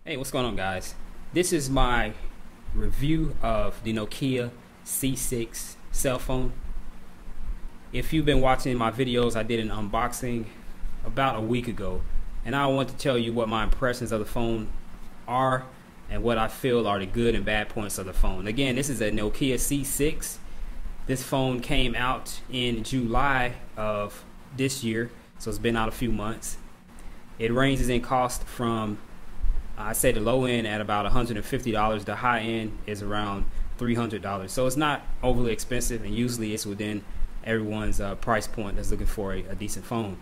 Hey, what's going on, guys? This is my review of the Nokia C6 cell phone. If you've been watching my videos, I did an unboxing about a week ago, and I want to tell you what my impressions of the phone are and what I feel are the good and bad points of the phone. Again, this is a Nokia C6. This phone came out in July of this year, so it's been out a few months. It ranges in cost from I say the low end at about $150. The high end is around $300. So it's not overly expensive, and usually it's within everyone's price point that's looking for a decent phone.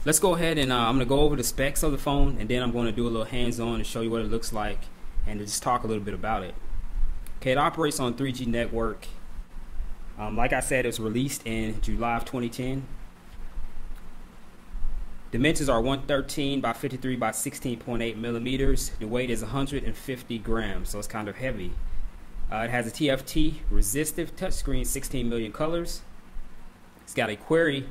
Let's go ahead and I'm going to go over the specs of the phone, and then I'm going to do a little hands-on and show you what it looks like and to just talk a little bit about it. Okay, it operates on 3G network. Like I said, it was released in July of 2010. Dimensions are 113 by 53 by 16.8 millimeters. The weight is 150 grams, so it's kind of heavy. It has a TFT resistive touchscreen, 16 million colors. It's got a query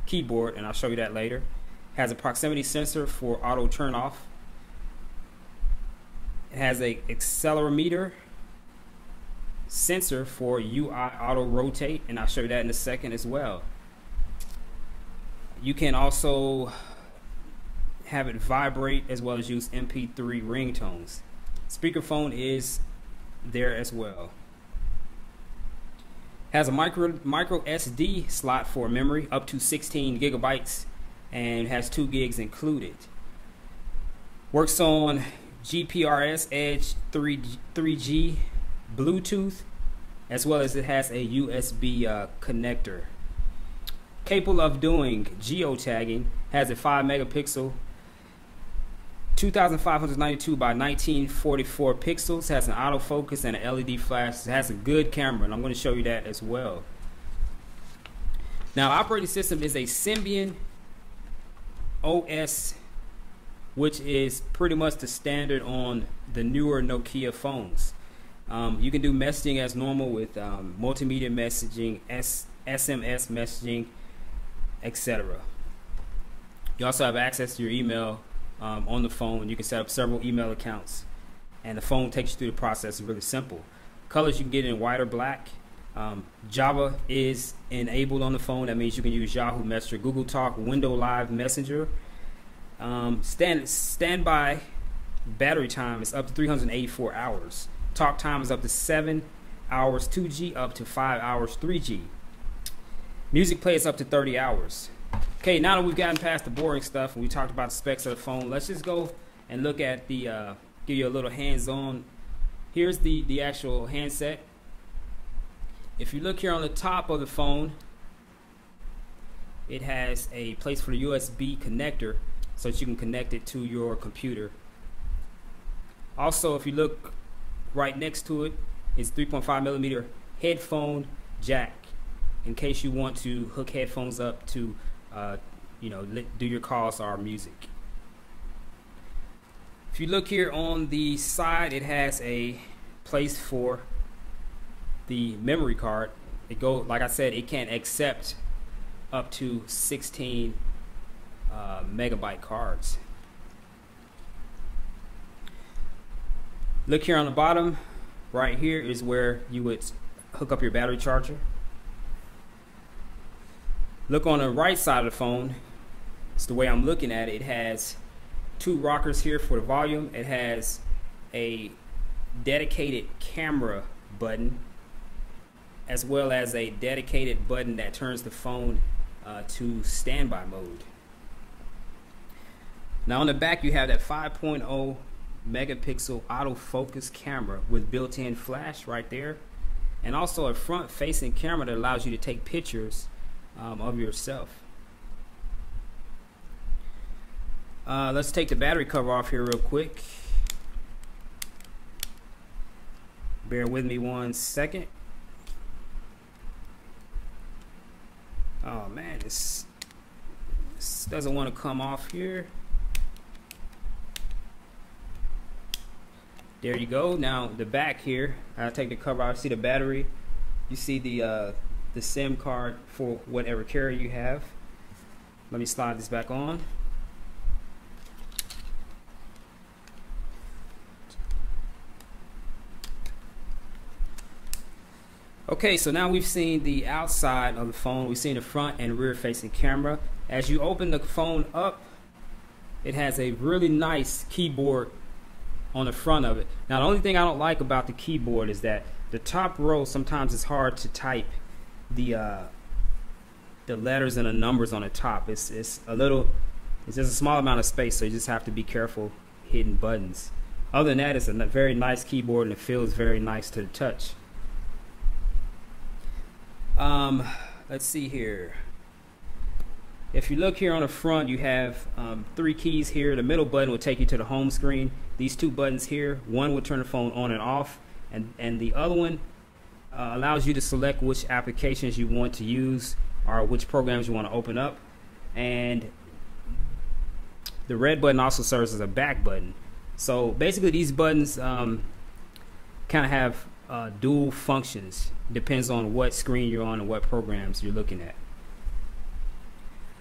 keyboard, and I'll show you that later. It has a proximity sensor for auto turn off. It has a accelerometer sensor for UI auto rotate, and I'll show you that in a second as well. You can also have it vibrate as well as use MP3 ringtones. Speakerphone is there as well. Has a micro SD slot for memory up to 16 gigabytes and has 2 gigs included. Works on GPRS, Edge, 3G, Bluetooth, as well as it has a USB connector. Capable of doing geotagging, has a 5 megapixel 2592 by 1944 pixels, has an autofocus and an LED flash. It has a good camera, and I'm going to show you that as well. Now, operating system is a Symbian OS, which is pretty much the standard on the newer Nokia phones. You can do messaging as normal with multimedia messaging, SMS messaging, etc. You also have access to your email on the phone. You can set up several email accounts, and the phone takes you through the process. It's really simple. Colors you can get in white or black. Java is enabled on the phone. That means you can use Yahoo Messenger, Google Talk, Windows Live Messenger. Standby battery time is up to 384 hours. Talk time is up to 7 hours 2G, up to 5 hours 3G. Music play is up to 30 hours. Okay, now that we've gotten past the boring stuff and we talked about the specs of the phone, let's just go and look at the, give you a little hands-on. Here's the actual handset. If you look here on the top of the phone, it has a place for the USB connector so that you can connect it to your computer. Also, if you look right next to it, it's 3.5 millimeter headphone jack, in case you want to hook headphones up to do your calls or music. If you look here on the side, it has a place for the memory card. Like I said, it can accept up to 16 megabyte cards. Look here on the bottom, right here is where you would hook up your battery charger. Look on the right side of the phone. It's the way I'm looking at it. It has 2 rockers here for the volume. It has a dedicated camera button, as well as a dedicated button that turns the phone to standby mode. Now on the back you have that 5.0 megapixel autofocus camera with built-in flash right there, and also a front-facing camera that allows you to take pictures of yourself. Let's take the battery cover off here real quick. Bear with me 1 second. Oh man, this doesn't want to come off here. There you go. Now the back here, I'll take the cover out. See the battery. You see the SIM card for whatever carrier you have. Let me slide this back on. Okay, so now we've seen the outside of the phone. We've seen the front and rear facing camera. As you open the phone up, it has a really nice keyboard on the front of it. Now the only thing I don't like about the keyboard is that the top row, sometimes it's hard to type the letters and the numbers on the top. It's just a small amount of space, so you just have to be careful hitting buttons. Other than that, it's a very nice keyboard and it feels very nice to the touch. Let's see here. If you look here on the front, you have 3 keys here. The middle button will take you to the home screen. These 2 buttons here, one will turn the phone on and off, and the other one allows you to select which applications you want to use or which programs you want to open up. And the red button also serves as a back button. So basically these buttons kind of have dual functions. Depends on what screen you're on and what programs you're looking at.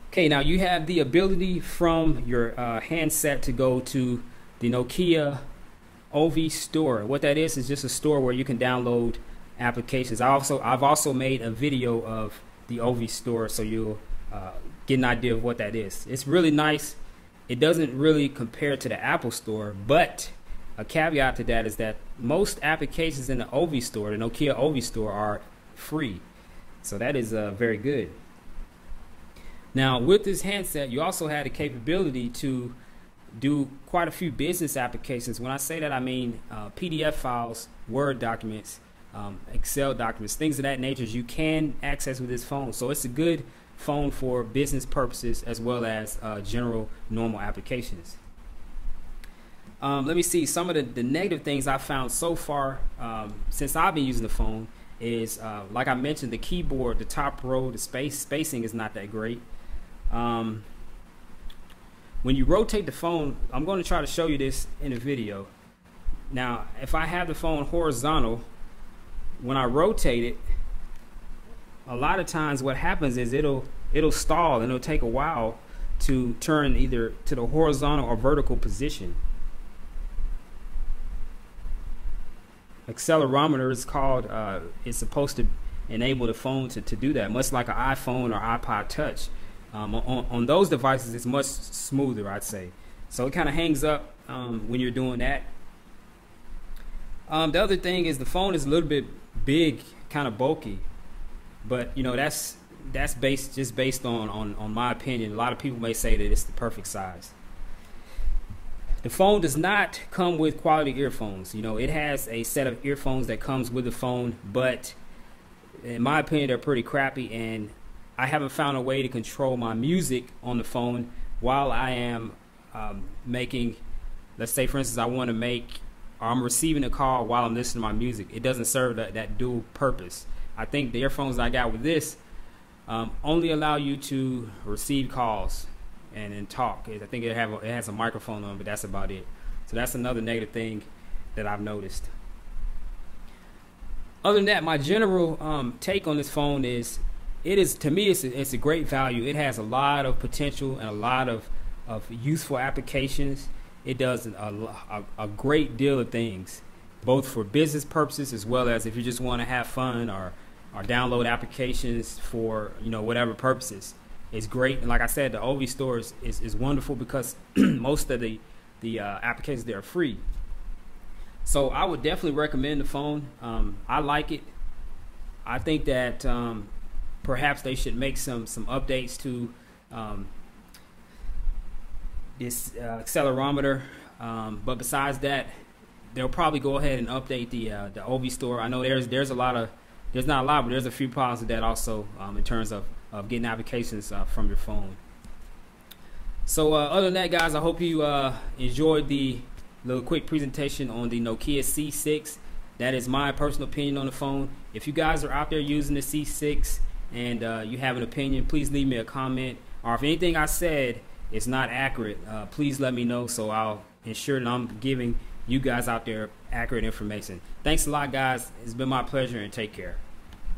Okay, now you have the ability from your handset to go to the Nokia OV store. What that is just a store where you can download applications. I've also made a video of the OV store, so you'll get an idea of what that is. It's really nice. It doesn't really compare to the Apple store, but a caveat to that is that most applications in the OV store, the Nokia OV store, are free. So that is very good. Now with this handset, you also had the capability to do quite a few business applications. When I say that, I mean PDF files, Word documents, Excel documents, things of that nature you can access with this phone. So it's a good phone for business purposes as well as general normal applications. Let me see some of the negative things I found so far since I've been using the phone is like I mentioned, the keyboard, the top row, the spacing is not that great. When you rotate the phone, I'm going to try to show you this in a video. Now if I have the phone horizontal, when I rotate it, a lot of times what happens is it'll stall and it'll take a while to turn either to the horizontal or vertical position. Accelerometer is called, it's supposed to enable the phone to do that, much like an iPhone or iPod Touch. On those devices it's much smoother, I'd say. So it kind of hangs up when you're doing that. The other thing is the phone is a little bit big, kind of bulky, but you know that's based on my opinion. A lot of people may say that it's the perfect size. The phone does not come with quality earphones. You know, it has a set of earphones that comes with the phone, but in my opinion they're pretty crappy, and I haven't found a way to control my music on the phone while I am making, let's say for instance I want to make, or I'm receiving a call while I'm listening to my music. It doesn't serve that dual purpose. I think the earphones I got with this only allow you to receive calls and talk. I think it has a microphone on, but that's about it. So that's another negative thing that I've noticed. Other than that, my general take on this phone is, to me it's a great value. It has a lot of potential and a lot of useful applications. It does a great deal of things, both for business purposes as well as if you just want to have fun or download applications for, you know, whatever purposes. It's great. And like I said, the OV store is wonderful because most of the applications there are free. So I would definitely recommend the phone. I like it. I think that perhaps they should make some updates to this accelerometer, but besides that, they'll probably go ahead and update the OV store. I know there's not a lot, but there's a few problems with that also in terms of getting applications from your phone. So other than that, guys, I hope you enjoyed the little quick presentation on the Nokia C6. That is my personal opinion on the phone. If you guys are out there using the C6 and you have an opinion, please leave me a comment, or if anything I said is not accurate, please let me know so I'll ensure that I'm giving you guys out there accurate information. Thanks a lot, guys. It's been my pleasure, and take care.